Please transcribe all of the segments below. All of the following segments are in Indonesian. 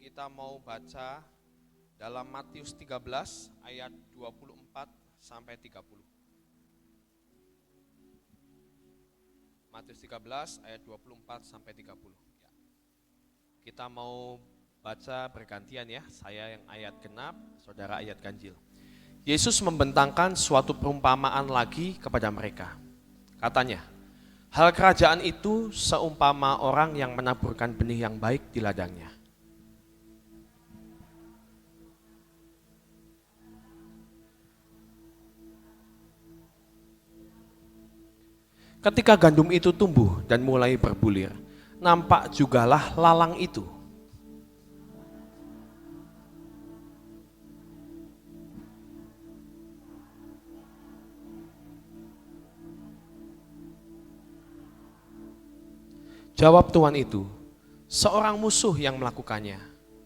Kita mau baca dalam Matius 13 ayat 24 sampai 30. Matius 13 ayat 24 sampai 30. Ya. Kita mau baca bergantian ya, saya yang ayat genap, saudara ayat ganjil. Yesus membentangkan suatu perumpamaan lagi kepada mereka. Katanya, hal kerajaan itu seumpama orang yang menaburkan benih yang baik di ladangnya. Ketika gandum itu tumbuh dan mulai berbulir, nampak jugalah lalang itu. Jawab tuan itu, seorang musuh yang melakukannya.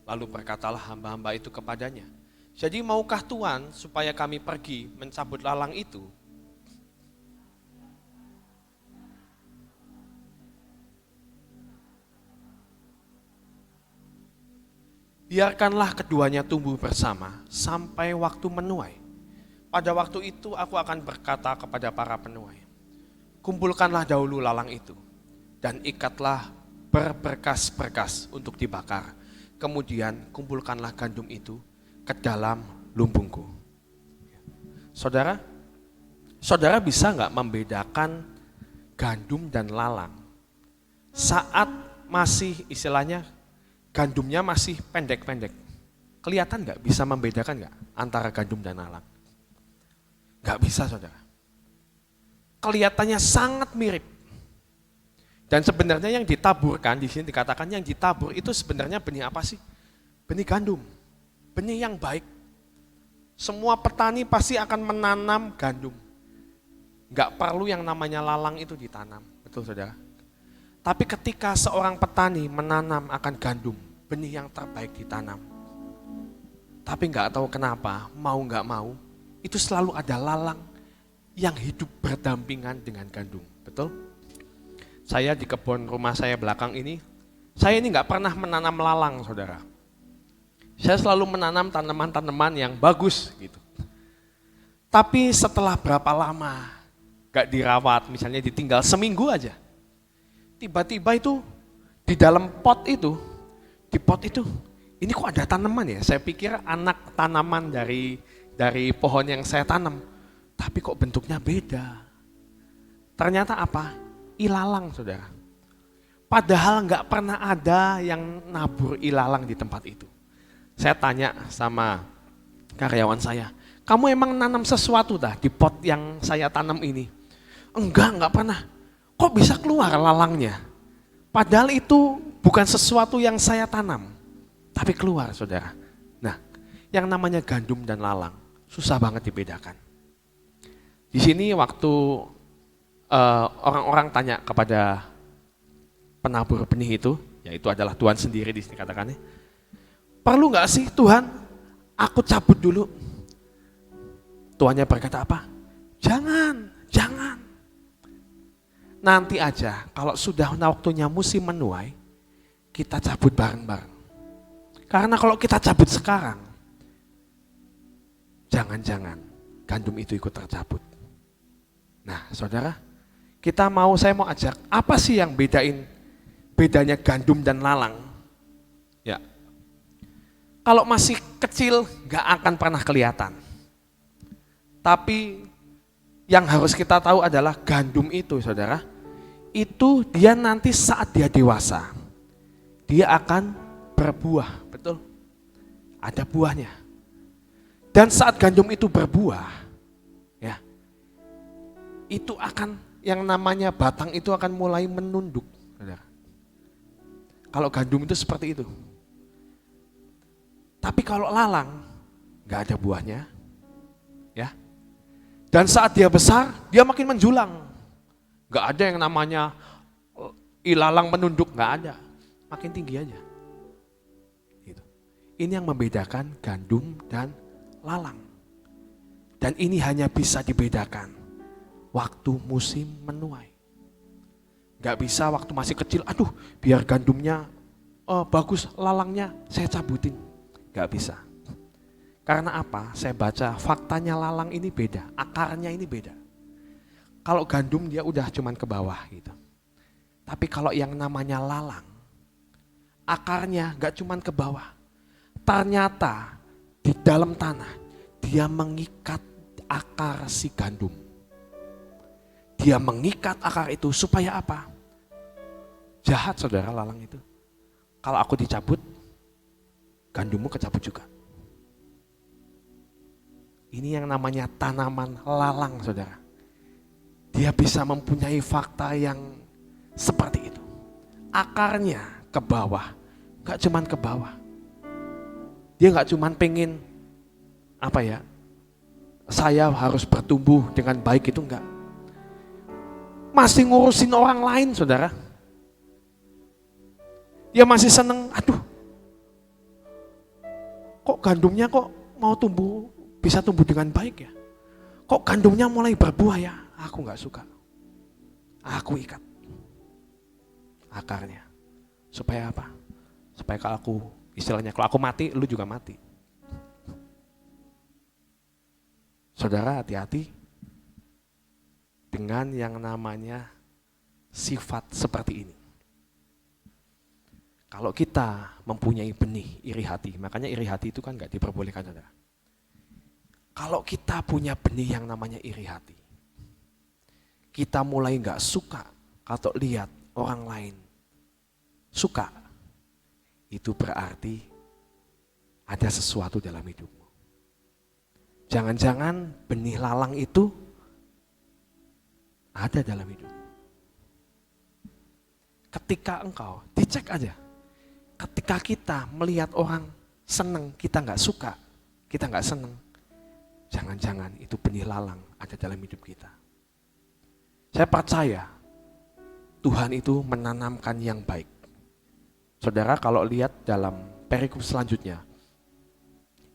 Lalu berkatalah hamba-hamba itu kepadanya, jadi maukah tuan supaya kami pergi mencabut lalang itu? Biarkanlah keduanya tumbuh bersama sampai waktu menuai. Pada waktu itu aku akan berkata kepada para penuai, kumpulkanlah dahulu lalang itu, dan ikatlah berberkas-berkas untuk dibakar. Kemudian kumpulkanlah gandum itu ke dalam lumbungku. Saudara, saudara bisa nggak membedakan gandum dan lalang? Saat masih istilahnya gandumnya masih pendek-pendek, kelihatan nggak, bisa membedakan nggak antara gandum dan lalang? Nggak bisa, saudara. Kelihatannya sangat mirip. Dan sebenarnya yang ditaburkan, di sini dikatakan yang ditabur itu sebenarnya benih apa sih? Benih gandum, benih yang baik. Semua petani pasti akan menanam gandum. Nggak perlu yang namanya lalang itu ditanam, betul saudara? Tapi ketika seorang petani menanam akan gandum, benih yang terbaik ditanam. Tapi nggak tahu kenapa, mau nggak mau, itu selalu ada lalang yang hidup berdampingan dengan gandum, betul? Saya di kebun rumah saya belakang ini, saya ini nggak pernah menanam lalang, saudara. Saya selalu menanam tanaman-tanaman yang bagus gitu. Tapi setelah berapa lama nggak dirawat, misalnya ditinggal seminggu aja, tiba-tiba itu di dalam pot itu, ini kok ada tanaman ya? Saya pikir anak tanaman dari pohon yang saya tanam, tapi kok bentuknya beda. Ternyata apa? Ilalang, saudara. Padahal nggak pernah ada yang nabur ilalang di tempat itu. Saya tanya sama karyawan saya, kamu emang nanam sesuatu dah di pot yang saya tanam ini? Enggak pernah. Kok bisa keluar lalangnya? Padahal itu bukan sesuatu yang saya tanam, tapi keluar, saudara. Nah, yang namanya gandum dan lalang susah banget dibedakan. Di sini waktu orang-orang tanya kepada penabur benih itu, yaitu adalah Tuhan sendiri di sini katakannya, perlu nggak sih Tuhan, aku cabut dulu? Tuhannya berkata apa? Jangan. Nanti aja, kalau sudah waktunya musim menuai, kita cabut bareng-bareng. Karena kalau kita cabut sekarang, jangan-jangan gandum itu ikut tercabut. Nah, saudara, saya mau ajak, apa sih yang bedanya gandum dan lalang? Ya, kalau masih kecil nggak akan pernah kelihatan. Tapi yang harus kita tahu adalah gandum itu, saudara, itu dia nanti saat dia dewasa, dia akan berbuah, betul? Ada buahnya. Dan saat gandum itu berbuah, ya, itu akan yang namanya batang itu akan mulai menunduk, saudara. Kalau gandum itu seperti itu. Tapi kalau lalang, nggak ada buahnya, ya. Dan saat dia besar, dia makin menjulang. Nggak ada yang namanya ilalang menunduk, nggak ada. Makin tinggi aja. Gitu. Ini yang membedakan gandum dan lalang. Dan ini hanya bisa dibedakan waktu musim menuai. Nggak bisa waktu masih kecil, biar gandumnya oh bagus lalangnya saya cabutin. Gak bisa. Karena apa? Saya baca faktanya lalang ini beda, akarnya ini beda. Kalau gandum dia udah cuman ke bawah gitu. Tapi kalau yang namanya lalang, akarnya gak cuman ke bawah. Ternyata di dalam tanah dia mengikat akar si gandum. Dia mengikat akar itu supaya apa? Jahat saudara lalang itu. Kalau aku dicabut, gandummu kecabut juga. Ini yang namanya tanaman lalang saudara. Dia bisa mempunyai fakta yang seperti itu. Akarnya ke bawah, gak cuman ke bawah. Dia gak cuman pengen, saya harus bertumbuh dengan baik, itu enggak. Masih ngurusin orang lain saudara. Dia masih seneng, kok gandumnya kok mau tumbuh, bisa tumbuh dengan baik ya. Kok gandumnya mulai berbuah ya, aku gak suka. Aku ikat akarnya. Supaya apa? Supaya kalau aku mati, lu juga mati. Saudara hati-hati dengan yang namanya sifat seperti ini. Kalau kita mempunyai benih iri hati, makanya iri hati itu kan gak diperbolehkan saudara. Kalau kita punya benih yang namanya iri hati, kita mulai gak suka kalau lihat orang lain suka, itu berarti ada sesuatu dalam hidupmu. Jangan-jangan benih lalang itu ada dalam hidupmu. Ketika engkau, dicek aja. Ketika kita melihat orang seneng, kita gak suka, kita gak seneng. Jangan-jangan itu benih lalang ada dalam hidup kita. Saya percaya Tuhan itu menanamkan yang baik. Saudara kalau lihat dalam perikop selanjutnya,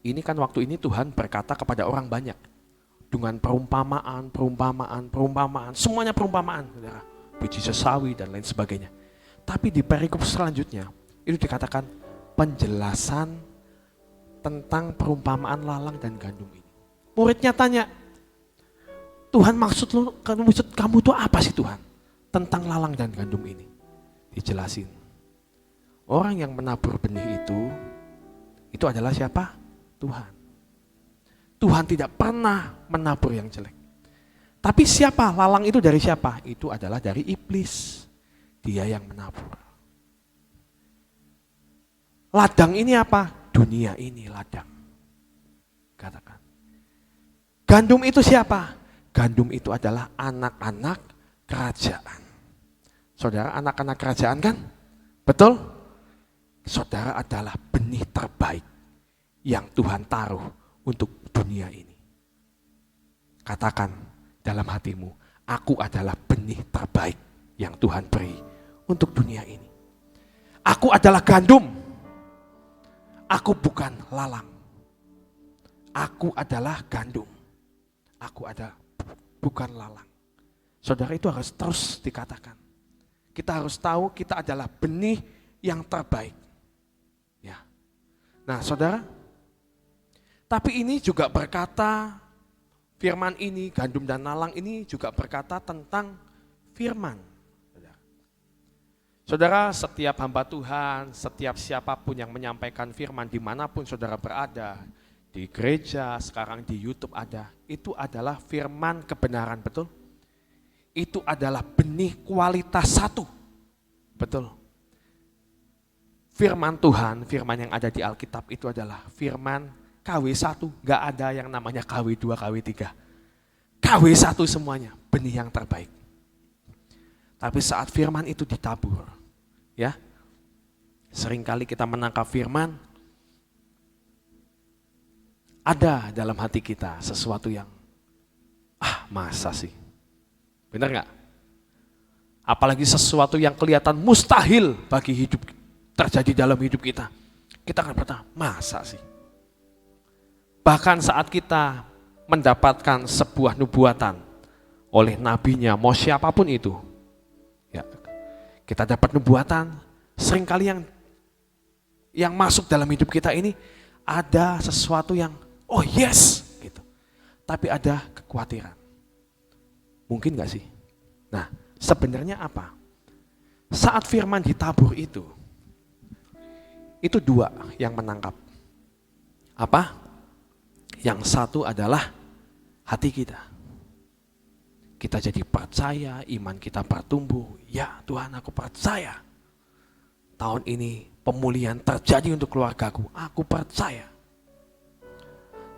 ini kan waktu ini Tuhan berkata kepada orang banyak. Dengan perumpamaan, semuanya perumpamaan. Saudara. Biji sesawi dan lain sebagainya. Tapi di perikop selanjutnya, itu dikatakan penjelasan tentang perumpamaan lalang dan gandum ini. Muridnya tanya, Tuhan maksud kamu itu apa sih Tuhan? Tentang lalang dan gandum ini. Dijelasin. Orang yang menabur benih itu adalah siapa? Tuhan. Tuhan tidak pernah menabur yang jelek. Tapi siapa? Lalang itu dari siapa? Itu adalah dari iblis. Dia yang menabur. Ladang ini apa? Dunia ini ladang. Katakan. Gandum itu siapa? Gandum itu adalah anak-anak kerajaan. Saudara anak-anak kerajaan kan? Betul? Saudara adalah benih terbaik yang Tuhan taruh untuk dunia ini. Katakan dalam hatimu, aku adalah benih terbaik yang Tuhan beri untuk dunia ini. Aku adalah gandum. Aku bukan lalang. Aku adalah gandum. Aku bukan lalang. Saudara itu harus terus dikatakan. Kita harus tahu kita adalah benih yang terbaik. Ya. Nah saudara, tapi ini juga berkata, firman ini, gandum dan lalang ini juga berkata tentang firman. Saudara, setiap hamba Tuhan, setiap siapapun yang menyampaikan firman dimanapun saudara berada, di gereja, sekarang di YouTube ada, itu adalah firman kebenaran, betul? Itu adalah benih kualitas 1, betul? Firman Tuhan, firman yang ada di Alkitab itu adalah firman KW1, gak ada yang namanya KW2, KW3. KW1 semuanya, benih yang terbaik. Tapi saat firman itu ditabur, ya, seringkali kita menangkap firman, ada dalam hati kita sesuatu yang, masa sih? Benar gak? Apalagi sesuatu yang kelihatan mustahil bagi hidup terjadi dalam hidup kita. Kita akan bertanya, masa sih? Bahkan saat kita mendapatkan sebuah nubuatan oleh nabinya, mau siapapun itu, ya, kita dapat nubuatan, seringkali yang yang masuk dalam hidup kita ini ada sesuatu yang oh yes gitu. Tapi ada kekhawatiran. Mungkin gak sih? Nah, sebenarnya apa? Saat firman ditabur itu dua yang menangkap. Apa? Yang satu adalah hati kita. Kita jadi percaya, iman kita bertumbuh. Ya Tuhan, aku percaya. Tahun ini pemulihan terjadi untuk keluargaku. Aku percaya.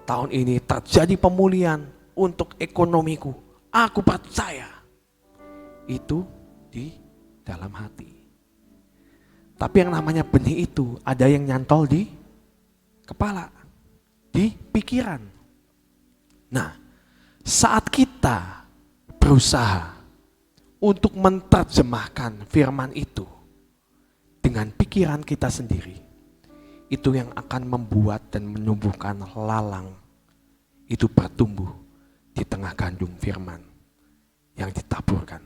Tahun ini terjadi pemulihan untuk ekonomiku. Aku percaya. Itu di dalam hati. Tapi yang namanya benih itu ada yang nyantol di kepala, di pikiran. Nah, saat kita berusaha untuk menerjemahkan firman itu dengan pikiran kita sendiri, itu yang akan membuat dan menumbuhkan lalang itu bertumbuh di tengah gandum firman yang ditaburkan.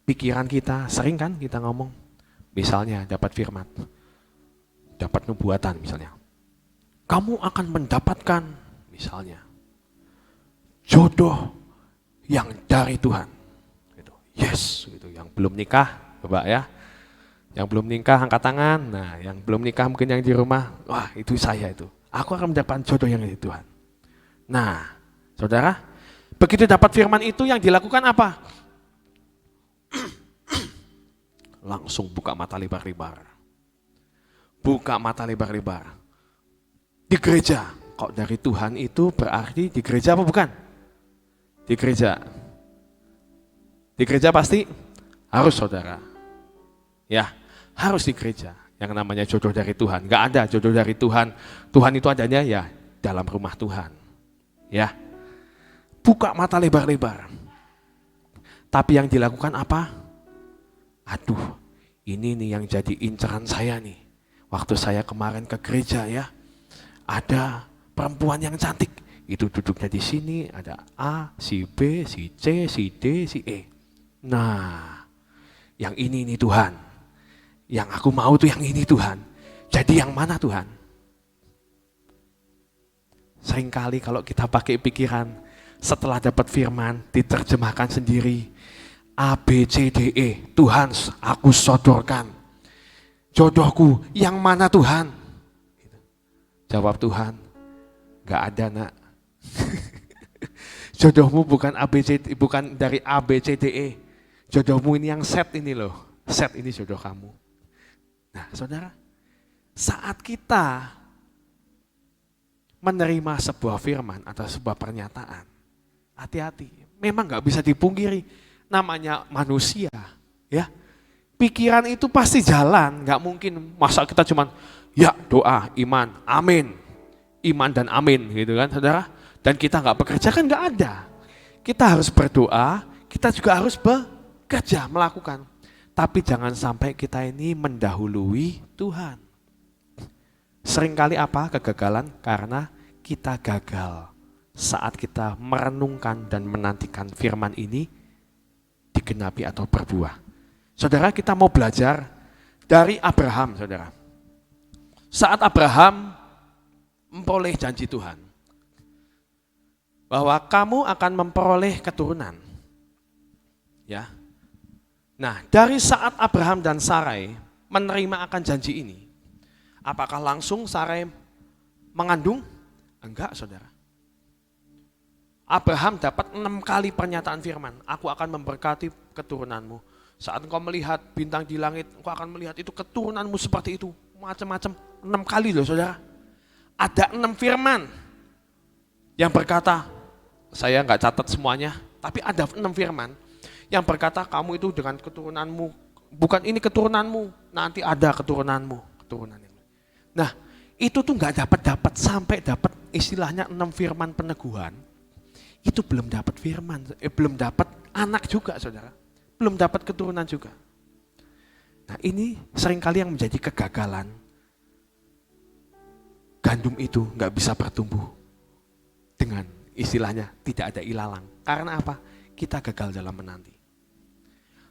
Pikiran kita sering kan kita ngomong, misalnya dapat firman, dapat nubuatan misalnya. Kamu akan mendapatkan misalnya jodoh yang dari Tuhan. Gitu. Yes, gitu. Yang belum nikah, coba ya. Yang belum nikah angkat tangan. Nah, yang belum nikah mungkin yang di rumah, wah itu saya itu. Aku akan mendapatkan jodoh yang dari Tuhan. Nah, saudara, begitu dapat firman itu yang dilakukan apa? Langsung buka mata lebar-lebar. Buka mata lebar-lebar. Di gereja, kok dari Tuhan itu berarti di gereja apa bukan? Di gereja. Di gereja pasti harus saudara. Ya, harus di gereja. Yang namanya jodoh dari Tuhan. Gak ada jodoh dari Tuhan. Tuhan itu adanya ya dalam rumah Tuhan. Ya. Buka mata lebar-lebar. Tapi yang dilakukan apa? Aduh, ini nih yang jadi incaran saya nih. Waktu saya kemarin ke gereja ya, ada perempuan yang cantik. Itu duduknya di sini, ada A, si B, si C, si D, si E. Nah, yang ini nih Tuhan. Yang aku mau tuh yang ini Tuhan. Jadi yang mana Tuhan? Seringkali kalau kita pakai pikiran, setelah dapat firman, diterjemahkan sendiri. A, B, C, D, E, Tuhan aku sodorkan. Jodohku yang mana Tuhan? Jawab Tuhan, gak ada nak. Jodohmu bukan A, B, C, bukan dari A, B, C, D, E. Jodohmu ini yang set ini loh. Set ini jodoh kamu. Nah saudara, saat kita menerima sebuah firman atau sebuah pernyataan, hati-hati. Memang gak bisa dipungkiri. Namanya manusia, ya. Pikiran itu pasti jalan, nggak mungkin masa kita cuman ya doa, iman, amin, iman dan amin, gitu kan, saudara. Dan kita nggak bekerja kan nggak ada. Kita harus berdoa, kita juga harus bekerja, melakukan. Tapi jangan sampai kita ini mendahului Tuhan. Seringkali apa kegagalan? Karena kita gagal saat kita merenungkan dan menantikan firman ini digenapi atau berbuah. Saudara, kita mau belajar dari Abraham, saudara. Saat Abraham memperoleh janji Tuhan, bahwa kamu akan memperoleh keturunan. Ya. Nah, dari saat Abraham dan Sarai menerima akan janji ini, apakah langsung Sarai mengandung? Enggak, saudara. Abraham dapat 6 kali pernyataan firman, aku akan memberkati keturunanmu. Saat engkau melihat bintang di langit, engkau akan melihat itu keturunanmu seperti itu. Macam-macam, 6 kali loh saudara. Ada 6 firman yang berkata, saya nggak catat semuanya, tapi ada 6 firman yang berkata kamu itu dengan keturunanmu, bukan ini keturunanmu, nanti ada keturunanmu. Keturunan ini. Nah itu tuh nggak dapat sampai dapat istilahnya 6 firman peneguhan. Itu belum dapat firman, belum dapat anak juga saudara, belum dapat keturunan juga. Nah ini seringkali yang menjadi kegagalan. Gandum itu nggak bisa bertumbuh dengan istilahnya tidak ada ilalang. Karena apa? Kita gagal dalam menanti.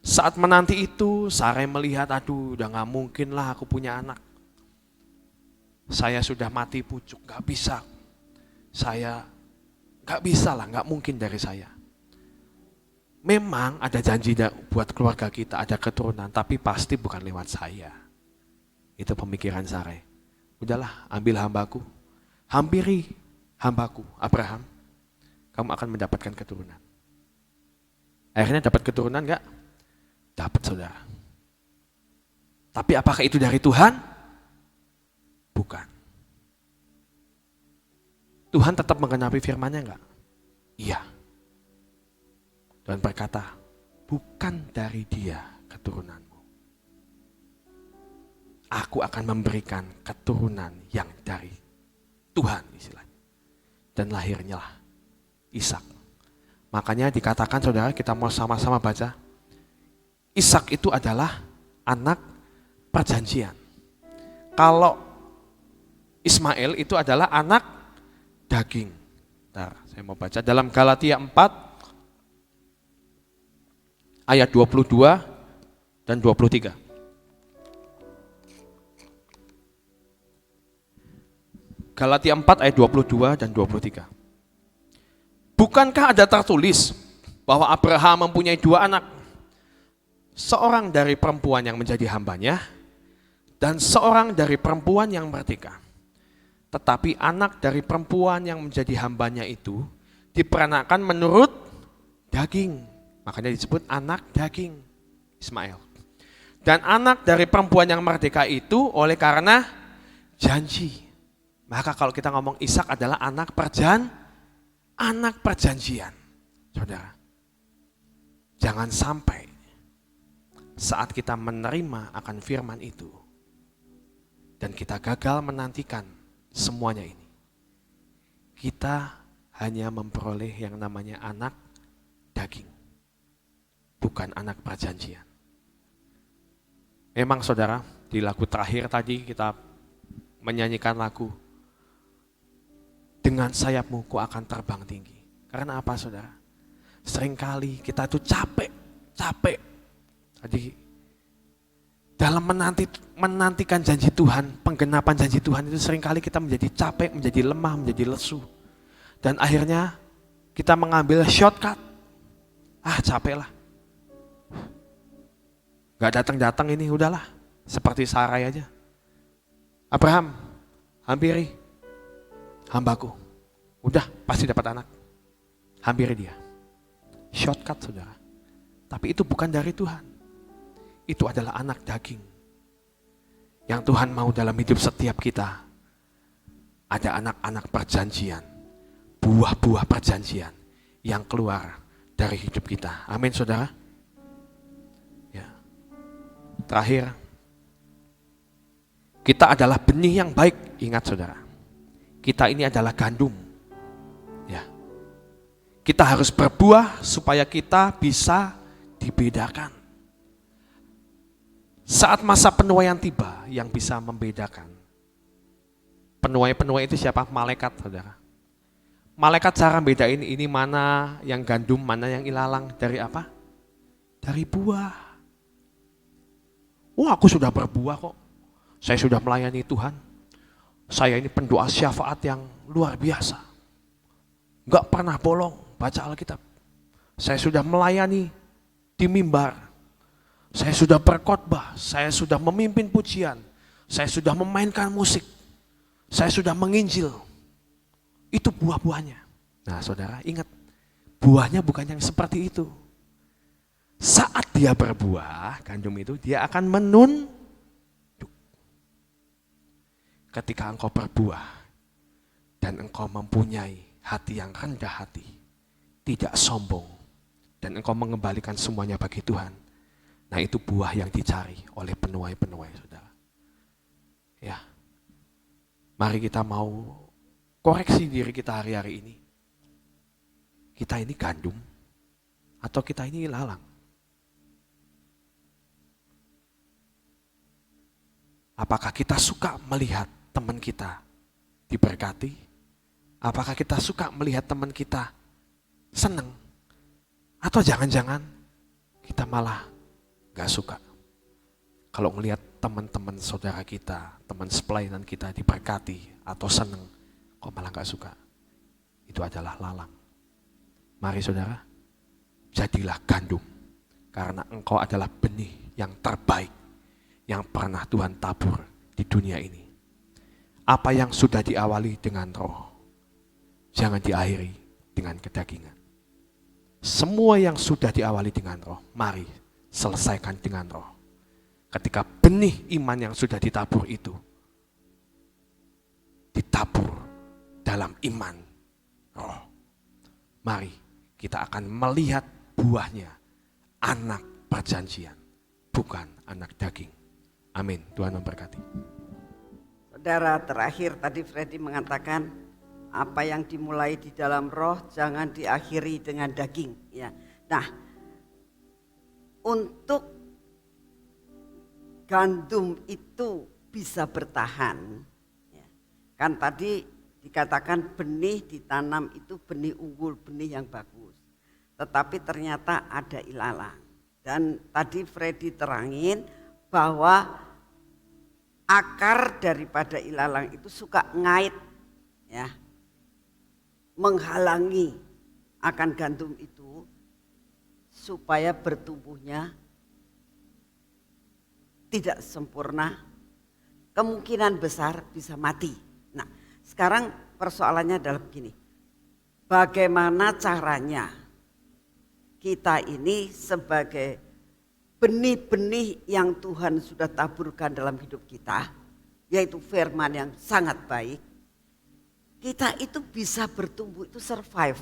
Saat menanti itu, Sarai melihat, aduh udah gak mungkin lah aku punya anak. Saya sudah mati pucuk, gak bisa. Saya gak bisa lah, gak mungkin dari saya. Memang ada janji buat keluarga kita, ada keturunan, tapi pasti bukan lewat saya. Itu pemikiran Sarai. Udahlah, ambil hambaku, hampiri hambaku, Abraham. Kamu akan mendapatkan keturunan. Akhirnya dapat keturunan gak? Dapat, saudara. Tapi apakah itu dari Tuhan? Bukan. Tuhan tetap menggenapi firman-Nya enggak? Iya. Dan berkata, bukan dari dia keturunanmu. Aku akan memberikan keturunan yang dari Tuhan istilahnya. Dan lahirnya lah Ishak. Makanya dikatakan saudara, kita mau sama-sama baca. Ishak itu adalah anak perjanjian. Kalau Ismail itu adalah anak daging. Bentar, saya mau baca dalam Galatia 4 ayat 22 dan 23. Galatia 4 ayat 22 dan 23. Bukankah ada tertulis bahwa Abraham mempunyai 2 anak? Seorang dari perempuan yang menjadi hambanya dan seorang dari perempuan yang merdeka. Tetapi anak dari perempuan yang menjadi hambanya itu diperanakan menurut daging. Makanya disebut anak daging, Ismail. Dan anak dari perempuan yang merdeka itu oleh karena janji. Maka kalau kita ngomong Ishak adalah anak perjanjian. Saudara, jangan sampai saat kita menerima akan firman itu dan kita gagal menantikan semuanya ini, kita hanya memperoleh yang namanya anak daging, bukan anak perjanjian. Memang saudara, di lagu terakhir tadi kita menyanyikan lagu Dengan Sayapmu Ku Akan Terbang Tinggi. Karena apa saudara? Seringkali kita itu capek. Jadi dalam menantikan janji Tuhan, penggenapan janji Tuhan itu seringkali kita menjadi capek, menjadi lemah, menjadi lesu. Dan akhirnya kita mengambil shortcut. Capek lah. Gak datang-datang ini, udahlah. Seperti Sarai aja. Abraham, hampiri hambaku. Udah, pasti dapat anak. Hampiri dia. Shortcut saudara. Tapi itu bukan dari Tuhan. Itu adalah anak daging. Yang Tuhan mau dalam hidup setiap kita. Ada anak-anak perjanjian. Buah-buah perjanjian. Yang keluar dari hidup kita. Amin saudara. Ya. Terakhir. Kita adalah benih yang baik. Ingat saudara. Kita ini adalah gandum. Ya. Kita harus berbuah supaya kita bisa dibedakan. Saat masa penuaian tiba, yang bisa membedakan. Penuai itu siapa? Malaikat, saudara. Malaikat cara bedain ini mana yang gandum, mana yang ilalang. Dari apa? Dari buah. Aku sudah berbuah kok. Saya sudah melayani Tuhan. Saya ini pendoa syafaat yang luar biasa. Gak pernah bolong baca Alkitab. Saya sudah melayani di mimbar. Saya sudah berkhotbah, saya sudah memimpin pujian, saya sudah memainkan musik, saya sudah menginjil. Itu buah-buahnya. Nah saudara ingat, buahnya bukan yang seperti itu. Saat dia berbuah, gandum itu, dia akan menunduk. Ketika engkau berbuah, dan engkau mempunyai hati yang rendah hati, tidak sombong, dan engkau mengembalikan semuanya bagi Tuhan. Nah itu buah yang dicari oleh penuai-penuai saudara. Ya, mari kita mau koreksi diri kita hari-hari ini. Kita ini gandum atau kita ini ilalang? Apakah kita suka melihat teman kita diberkati? Apakah kita suka melihat teman kita senang? Atau jangan-jangan kita malah gak suka. Kalau ngelihat teman-teman saudara kita, teman sepelainan kita diberkati atau seneng, kok malah gak suka. Itu adalah lalang. Mari saudara, jadilah gandum. Karena engkau adalah benih yang terbaik yang pernah Tuhan tabur di dunia ini. Apa yang sudah diawali dengan roh, jangan diakhiri dengan kedagingan. Semua yang sudah diawali dengan roh, mari selesaikan dengan roh. Ketika benih iman yang sudah ditabur itu ditabur dalam iman roh, mari kita akan melihat buahnya anak perjanjian, bukan anak daging. Amin. Tuhan memberkati. Saudara, terakhir tadi Freddy mengatakan apa yang dimulai di dalam roh jangan diakhiri dengan daging. Ya. Nah, untuk gandum itu bisa bertahan, ya. Kan tadi dikatakan benih ditanam itu benih unggul, benih yang bagus. Tetapi ternyata ada ilalang. Dan tadi Freddy terangin bahwa akar daripada ilalang itu suka ngait, ya, menghalangi akan gandum itu supaya bertumbuhnya tidak sempurna, kemungkinan besar bisa mati. Nah, sekarang persoalannya adalah begini, bagaimana caranya kita ini sebagai benih-benih yang Tuhan sudah taburkan dalam hidup kita, yaitu firman yang sangat baik, kita itu bisa bertumbuh, itu survive,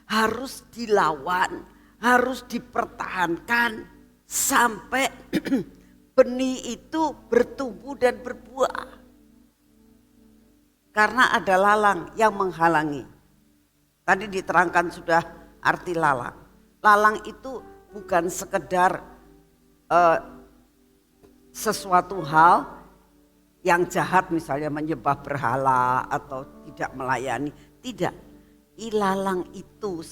harus dilawan, harus dipertahankan sampai benih itu bertumbuh dan berbuah. Karena ada lalang yang menghalangi. Tadi diterangkan sudah arti lalang. Lalang itu bukan sekedar sesuatu hal yang jahat, misalnya menyembah berhala atau tidak melayani. Tidak, ilalang itu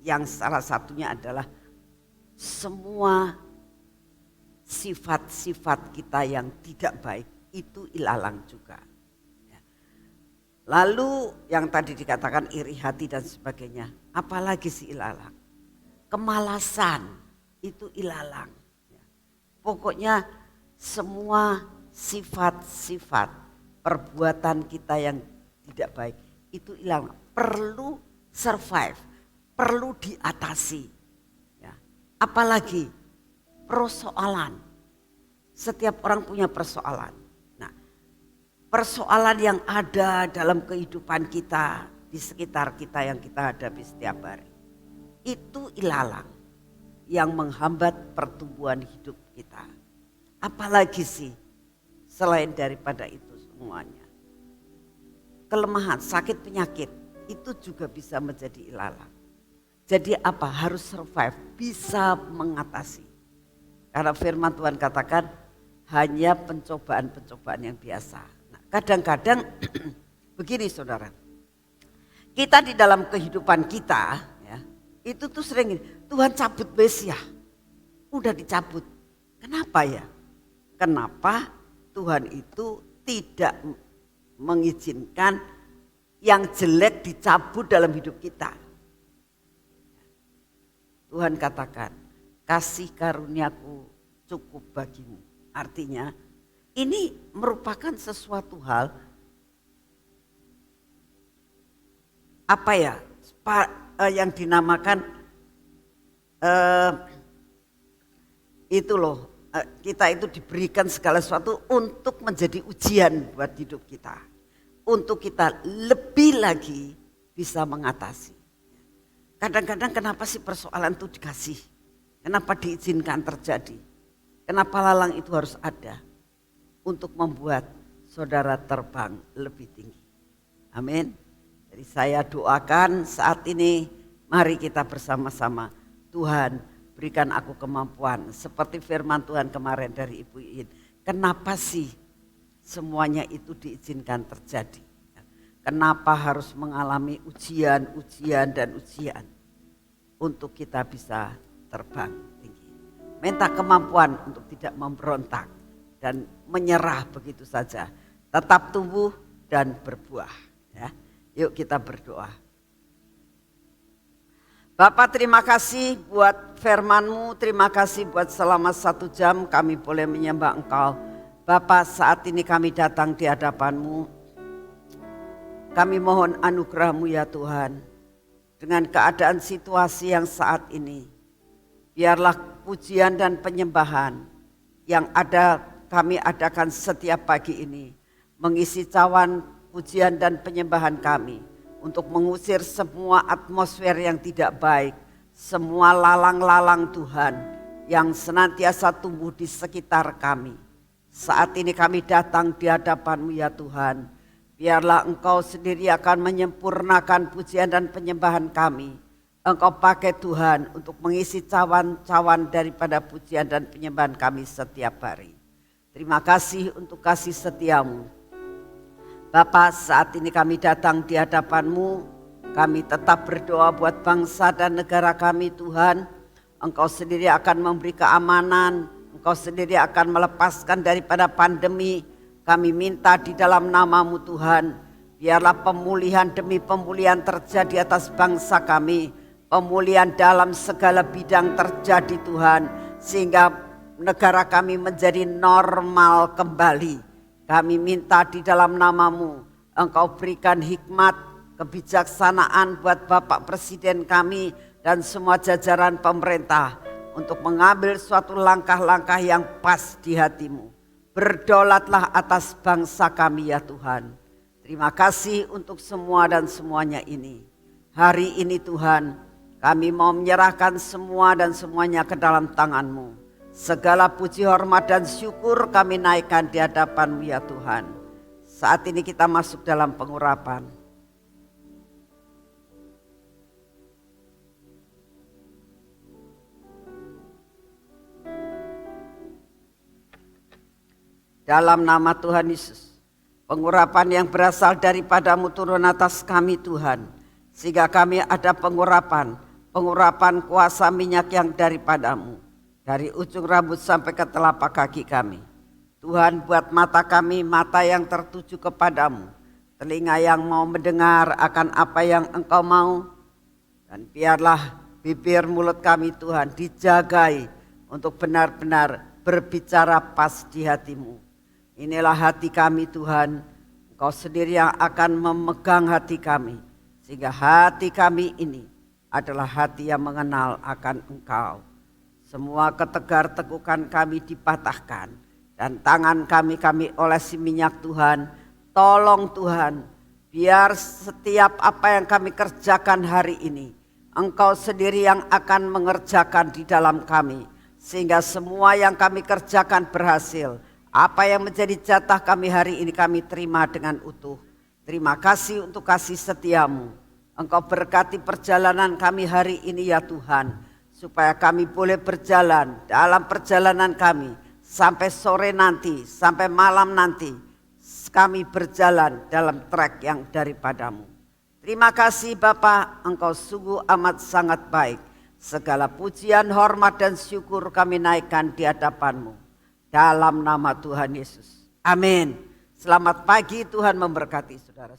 yang salah satunya adalah semua sifat-sifat kita yang tidak baik itu ilalang juga. Lalu yang tadi dikatakan iri hati dan sebagainya, apalagi si ilalang? Kemalasan itu ilalang. Pokoknya semua sifat-sifat perbuatan kita yang tidak baik itu ilalang. Perlu survive, perlu diatasi. Apalagi persoalan. Setiap orang punya persoalan. Nah, persoalan yang ada dalam kehidupan kita, di sekitar kita yang kita hadapi setiap hari, itu ilalang yang menghambat pertumbuhan hidup kita. Apalagi sih selain daripada itu semuanya. Kelemahan, sakit, penyakit itu juga bisa menjadi ilalang. Jadi apa? Harus survive, bisa mengatasi. Karena firman Tuhan katakan hanya pencobaan-pencobaan yang biasa. Nah, kadang-kadang begini saudara, kita di dalam kehidupan kita ya, itu tuh sering Tuhan cabut bes ya, udah dicabut. Kenapa ya? Kenapa Tuhan itu tidak mengizinkan yang jelek dicabut dalam hidup kita? Tuhan katakan, kasih karuniaku cukup bagimu. Artinya ini merupakan sesuatu hal apa ya, yang dinamakan itu loh, kita itu diberikan segala sesuatu untuk menjadi ujian buat hidup kita. Untuk kita lebih lagi bisa mengatasi. Kadang-kadang kenapa sih persoalan itu dikasih? Kenapa diizinkan terjadi? Kenapa lalang itu harus ada? Untuk membuat saudara terbang lebih tinggi. Amin. Jadi saya doakan saat ini, mari kita bersama-sama. Tuhan berikan aku kemampuan. Seperti firman Tuhan kemarin dari Ibu Iin. Kenapa sih semuanya itu diizinkan terjadi? Kenapa harus mengalami ujian dan ujian untuk kita bisa terbang tinggi. Minta kemampuan untuk tidak memberontak dan menyerah begitu saja. Tetap tumbuh dan berbuah. Ya. Yuk kita berdoa. Bapak, terima kasih buat firman-Mu, terima kasih buat selama 1 jam kami boleh menyembah Engkau. Bapak, saat ini kami datang di hadapan-Mu. Kami mohon anugerah-Mu ya Tuhan. Dengan keadaan situasi yang saat ini, biarlah pujian dan penyembahan yang ada kami adakan setiap pagi ini mengisi cawan pujian dan penyembahan kami untuk mengusir semua atmosfer yang tidak baik, semua lalang-lalang Tuhan yang senantiasa tumbuh di sekitar kami. Saat ini kami datang di hadapan-Mu ya Tuhan. Biarlah Engkau sendiri akan menyempurnakan pujian dan penyembahan kami. Engkau pakai Tuhan untuk mengisi cawan-cawan daripada pujian dan penyembahan kami setiap hari. Terima kasih untuk kasih setia-Mu. Bapa, saat ini kami datang di hadapan-Mu. Kami tetap berdoa buat bangsa dan negara kami Tuhan. Engkau sendiri akan memberi keamanan. Engkau sendiri akan melepaskan daripada pandemi. Kami minta di dalam nama-Mu Tuhan. Biarlah pemulihan demi pemulihan terjadi atas bangsa kami. Pemulihan dalam segala bidang terjadi Tuhan. Sehingga negara kami menjadi normal kembali. Kami minta di dalam nama-Mu, Engkau berikan hikmat, kebijaksanaan buat Bapak Presiden kami dan semua jajaran pemerintah untuk mengambil suatu langkah-langkah yang pas di hati-Mu. Berdaulatlah atas bangsa kami ya Tuhan. Terima kasih untuk semua dan semuanya ini. Hari ini Tuhan, kami mau menyerahkan semua dan semuanya ke dalam tangan-Mu. Segala puji, hormat dan syukur kami naikkan di hadapan-Mu ya Tuhan. Saat ini kita masuk dalam pengurapan. Dalam nama Tuhan Yesus, pengurapan yang berasal daripada-Mu turun atas kami Tuhan. Sehingga kami ada pengurapan kuasa minyak yang daripada-Mu. Dari ujung rambut sampai ke telapak kaki kami. Tuhan, buat mata kami mata yang tertuju kepadamu. Telinga yang mau mendengar akan apa yang Engkau mau. Dan biarlah bibir mulut kami Tuhan dijagai untuk benar-benar berbicara pas di hati-Mu. Inilah hati kami Tuhan. Engkau sendiri yang akan memegang hati kami. Sehingga hati kami ini adalah hati yang mengenal akan Engkau. Semua ketegar-tegukan kami dipatahkan. Dan tangan kami olesi minyak Tuhan. Tolong Tuhan, biar setiap apa yang kami kerjakan hari ini, Engkau sendiri yang akan mengerjakan di dalam kami. Sehingga semua yang kami kerjakan berhasil. Apa yang menjadi jatah kami hari ini kami terima dengan utuh. Terima kasih untuk kasih setia-Mu. Engkau berkati perjalanan kami hari ini ya Tuhan. Supaya kami boleh berjalan dalam perjalanan kami sampai sore nanti, sampai malam nanti. Kami berjalan dalam trek yang daripada-Mu. Terima kasih Bapa, Engkau sungguh amat sangat baik. Segala pujian, hormat dan syukur kami naikkan di hadapan-Mu. Dalam nama Tuhan Yesus. Amin. Selamat pagi, Tuhan memberkati saudara.